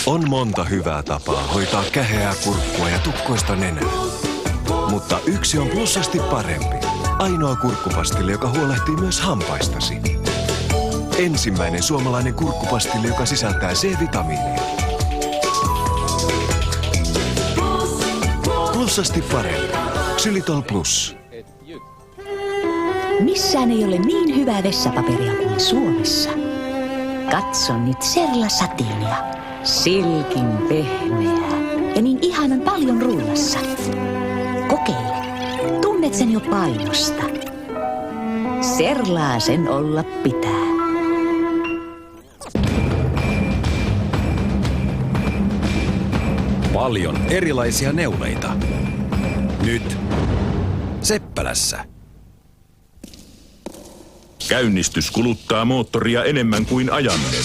On monta hyvää tapaa hoitaa käheää kurkkua ja tukkoista nenää. Mutta yksi on plussasti parempi. Ainoa kurkkupastille, joka huolehtii myös hampaistasi. Ensimmäinen suomalainen kurkkupastille, joka sisältää C-vitamiineja. Plussasti parempi. Xylitol Plus. Missään ei ole niin hyvää vessapaperia kuin Suomessa. Katso nyt Serla-satiinia. Silkin pehmeää ja niin ihanan paljon rullassa. Kokeile. Tunnet sen jo painosta. Serlaa sen olla pitää. Paljon erilaisia neuleita. Nyt Seppälässä. Käynnistys kuluttaa moottoria enemmän kuin ajaminen.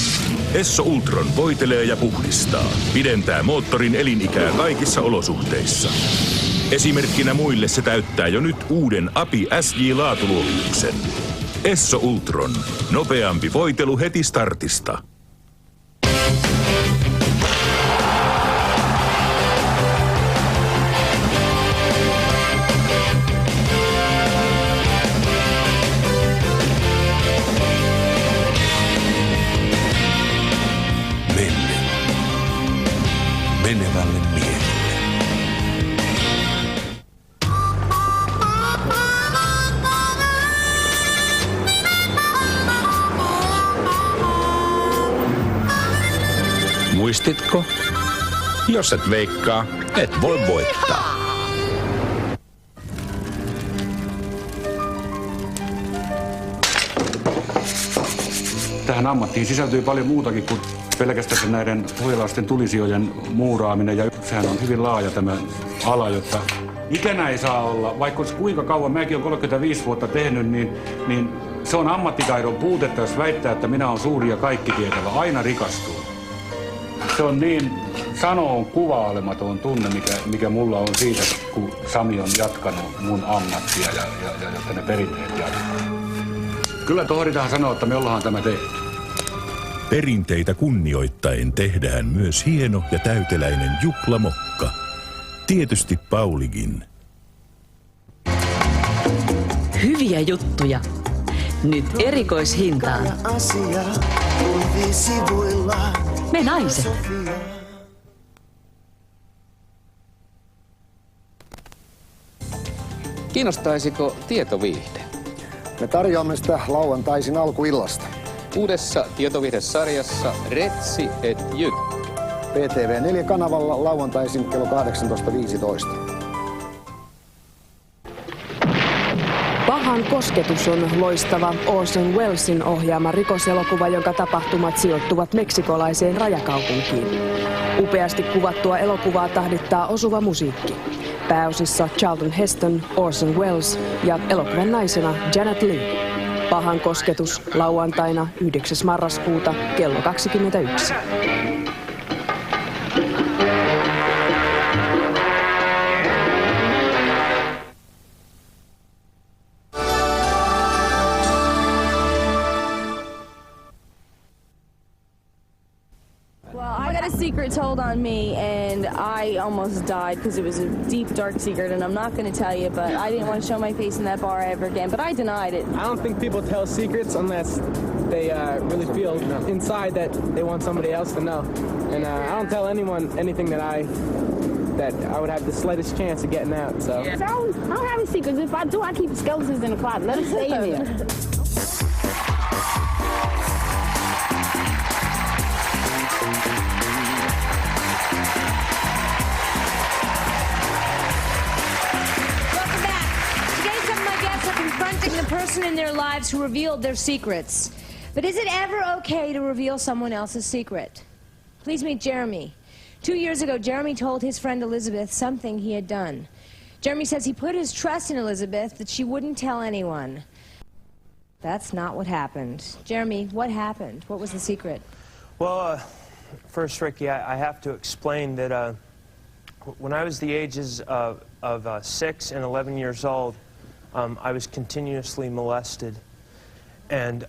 Esso Ultron voitelee ja puhdistaa. Pidentää moottorin elinikää kaikissa olosuhteissa. Esimerkkinä muille se täyttää jo nyt uuden API SJ-laatuluokituksen. Esso Ultron. Nopeampi voitelu heti startista. Menevälle miehelle. Muistitko? Jos et veikkaa, et voi voittaa. Tähän ammattiin sisältyy paljon muutakin kuin pelkästään näiden pohjalaisten tulisijojen muuraaminen, ja sehän on hyvin laaja tämä ala, jotta ikänä ei saa olla, vaikka olisi kuinka kauan, mäkin olen 35 vuotta tehnyt, niin se on ammattitaidon puutetta, jos väittää, että minä olen suuri ja kaikki tietävä, aina rikastuu. Se on niin sanoon kuvailematon tunne, mikä mulla on siitä, kun Sami on jatkanut mun ammattia ja jotta ne perinteet jatkuu. Kyllä tohditaan sanoa, että me ollaan tämä tehty. Perinteitä kunnioittaen tehdään myös hieno ja täyteläinen juhlamokka. Tietysti Paulikin. Hyviä juttuja. Nyt erikoishintaan. Me naiset. Kiinnostaisiko tietoviihde? Me tarjoamme sitä lauantaisin alkuillasta. Uudessa tietoviihdesarjassa Retsi et Jyt. PTV4-kanavalla lauantaisin kello 18.15. Pahan kosketus on loistava Orson Wellesin ohjaama rikoselokuva, jonka tapahtumat sijoittuvat meksikolaiseen rajakaupunkiin. Upeasti kuvattua elokuvaa tahdittaa osuva musiikki. Pääosissa Charlton Heston, Orson Welles ja elokuvan naisena Janet Leigh. Pahan kosketus lauantaina 9. marraskuuta kello 21. Secret told on me, and I almost died because it was a deep, dark secret, and I'm not going to tell you, but I didn't want to show my face in that bar ever again, but I denied it. I don't think people tell secrets unless they really feel inside that they want somebody else to know. And I don't tell anyone anything that I would have the slightest chance of getting out, so. I don't have any secrets. If I do, I keep skeletons in the closet. Let them stay in there. The person in their lives who revealed their secrets. But is it ever okay to reveal someone else's secret? Please meet Jeremy. 2 years ago, Jeremy told his friend Elizabeth something he had done. Jeremy says he put his trust in Elizabeth that she wouldn't tell anyone. That's not what happened. Jeremy, what happened? What was the secret? Well, first, Ricki, I have to explain that when I was the ages of 6 and 11 years old, I was continuously molested, and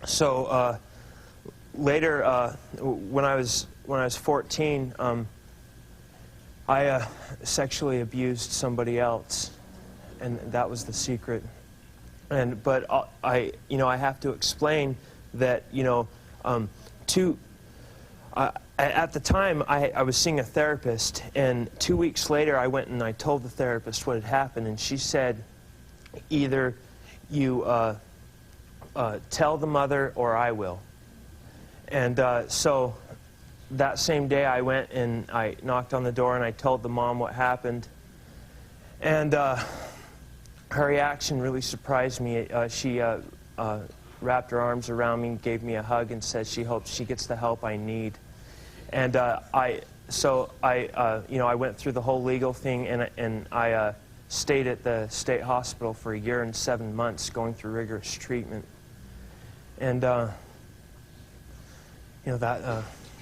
so later, when I was 14, I sexually abused somebody else, and that was the secret. But I have to explain that, at the time, I was seeing a therapist, and 2 weeks later, I went and I told the therapist what had happened, and she said, either you tell the mother or I will. And so that same day, I went and I knocked on the door and I told the mom what happened. And her reaction really surprised me. She wrapped her arms around me, gave me a hug, and said she hopes she gets the help I need. And I went through the whole legal thing, and I stayed at the state hospital for 1 year and 7 months, going through rigorous treatment. And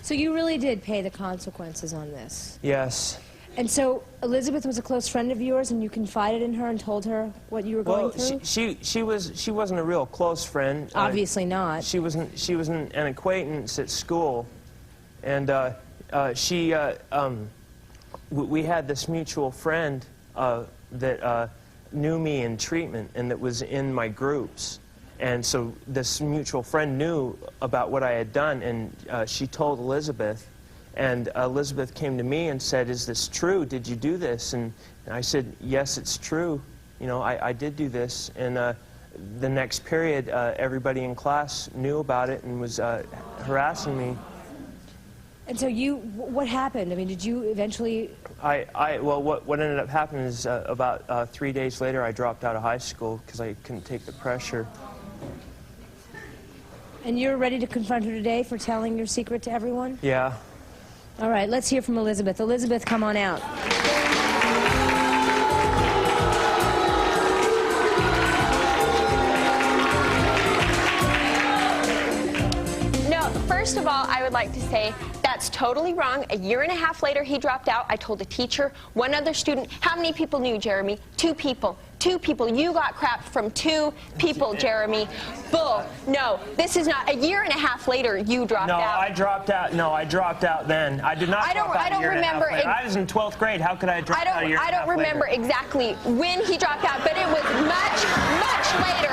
So you really did pay the consequences on this? Yes. And so Elizabeth was a close friend of yours, and you confided in her and told her what you were going through? She wasn't a real close friend. Obviously not. She was an acquaintance at school, and we had this mutual friend that knew me in treatment and that was in my groups. And so this mutual friend knew about what I had done, and she told Elizabeth. And Elizabeth came to me and said, "Is this true? Did you do this?" And I said, "Yes, it's true. I did do this." And the next period, everybody in class knew about it and was harassing me. And so what happened? I mean, did you eventually... Well, what ended up happening is about 3 days later, I dropped out of high school because I couldn't take the pressure. And you're ready to confront her today for telling your secret to everyone? Yeah. All right, let's hear from Elizabeth. Elizabeth, come on out. No, first of all, I would like to say that's totally wrong. 1.5 years later, he dropped out. I told a teacher, one other student. How many people knew, Jeremy? 2 people. 2 people. You got crap from 2 people, Jeremy. Bull. No, this is not. 1.5 years later, you dropped out. No, I dropped out. No, I dropped out then. I did not drop out a year and a half later. I was in 12th grade. How could I have dropped out a year and a half later? I don't remember exactly when he dropped out, but it was much, much later.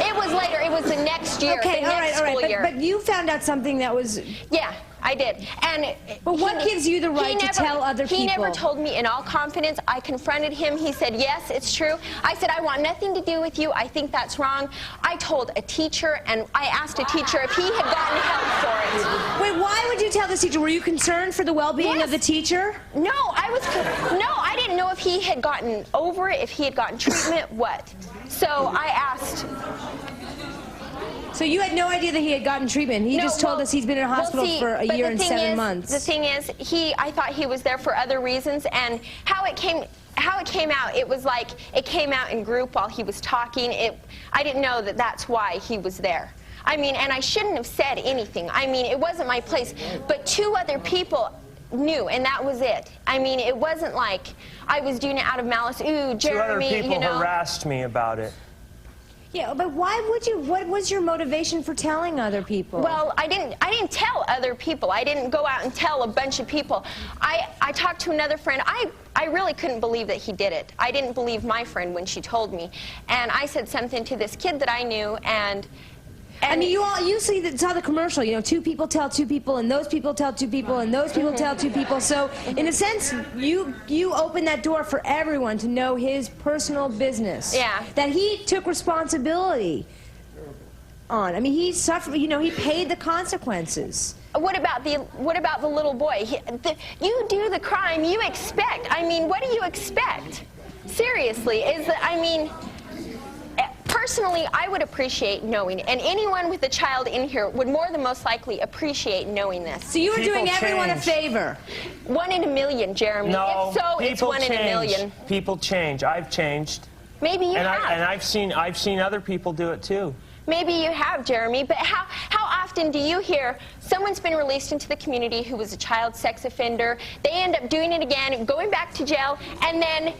It was later. It was the next year, okay, the next school year. But you found out something that was... Yeah. I did. But what gives you the right to tell other people? He never told me in all confidence. I confronted him. He said, yes, it's true. I said, I want nothing to do with you. I think that's wrong. I told a teacher, and I asked a teacher if he had gotten help for it. Wait, why would you tell this teacher? Were you concerned for the well-being of the teacher? No, I didn't know if he had gotten over it, if he had gotten treatment, what. So I asked... So you had no idea that he had gotten treatment. He just told us he's been in a hospital for 1 year and 7 months. The thing is, I thought he was there for other reasons, and how it came out, it was like it came out in group while he was talking. I didn't know that that's why he was there. I mean, and I shouldn't have said anything. I mean, it wasn't my place. But 2 other people knew, and that was it. I mean, it wasn't like I was doing it out of malice. Ooh, Jeremy, 2 other people harassed me about it. Yeah, but why would you? What was your motivation for telling other people? Well, I didn't tell other people. I didn't go out and tell a bunch of people. I talked to another friend. I really couldn't believe that he did it. I didn't believe my friend when she told me. And I said something to this kid that I knew, and I mean, you saw the commercial, 2 people tell 2 people, and those people tell 2 people, and those people tell 2 people. So, in a sense, you opened that door for everyone to know his personal business. Yeah. That he took responsibility on. I mean, he suffered, he paid the consequences. What about the little boy? You do the crime, you expect. I mean, what do you expect? Seriously, personally, I would appreciate knowing, and anyone with a child in here would more than most likely appreciate knowing this. So you were doing everyone a favor? 1 in a million, Jeremy. No, if so, it's 1 in a million. People change. I've changed. Maybe you have. And I've seen other people do it too. Maybe you have, Jeremy, but how often do you hear someone's been released into the community who was a child sex offender, they end up doing it again, going back to jail, and then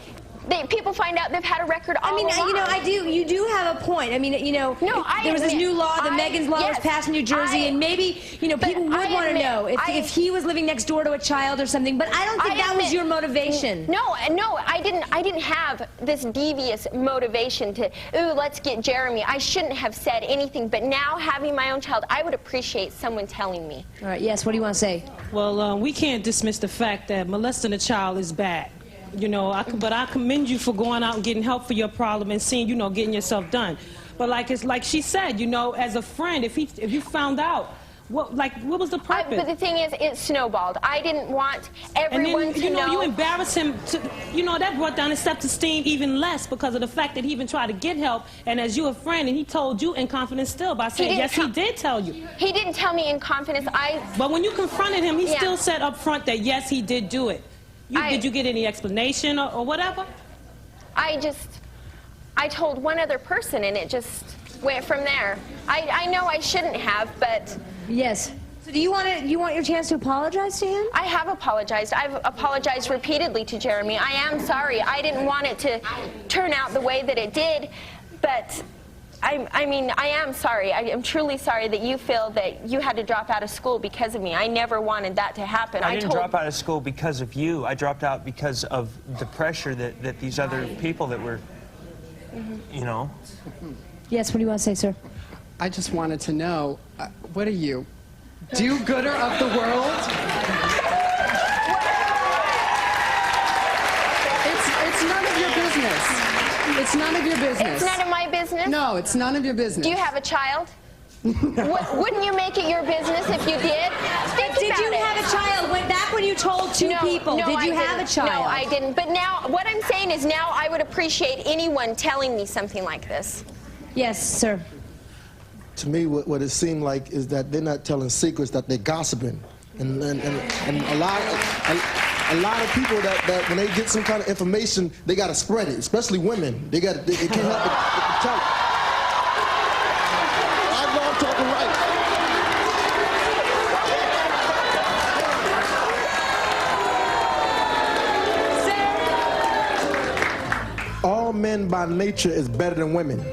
People find out they've had a record all along. You do have a point. I mean, there was this new law, the Megan's Law was passed in New Jersey, and maybe, people would want to know if he was living next door to a child or something, but I don't think that was your motivation. No, I didn't have this devious motivation to, ooh, let's get Jeremy. I shouldn't have said anything, but now having my own child, I would appreciate someone telling me. All right, yes, what do you want to say? Well, we can't dismiss the fact that molesting a child is bad. But I commend you for going out and getting help for your problem and seeing, getting yourself done. But like she said, as a friend, if you found out, what was the purpose? But the thing is, it snowballed. I didn't want everyone to know. You embarrassed him. That brought down his self-esteem even less because of the fact that he even tried to get help. And as you a friend, and he told you in confidence still by saying, yes, he did tell you. He didn't tell me in confidence. But when you confronted him, he still said up front that, yes, he did do it. Did you get any explanation or whatever? I told one other person, and it just went from there. I know I shouldn't have, but... Yes. So do you want your chance to apologize to him? I have apologized. I've apologized repeatedly to Jeremy. I am sorry. I didn't want it to turn out the way that it did, but... I am sorry. I am truly sorry that you feel that you had to drop out of school because of me. I never wanted that to happen. I didn't drop out of school because of you. I dropped out because of the pressure that these other people that were, Yes, what do you want to say, sir? I just wanted to know, what are you, do-gooder of the world? It's none of your business. It's none of your business. It's none of my business? No, it's none of your business. Do you have a child? Wouldn't you make it your business if you did? Did you have a child? Back when you told two people, did you have a child? No, I didn't. But now, what I'm saying is now I would appreciate anyone telling me something like this. Yes, sir. To me, what it seemed like is that they're not telling secrets, that they're gossiping. And a lot of people that when they get some kind of information, they got to spread it, especially women. They can't help but tell it. I know I'm talking right. All men by nature is better than women.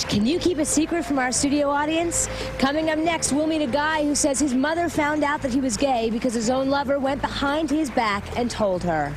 Can you keep a secret from our studio audience? Coming up next, we'll meet a guy who says his mother found out that he was gay because his own lover went behind his back and told her.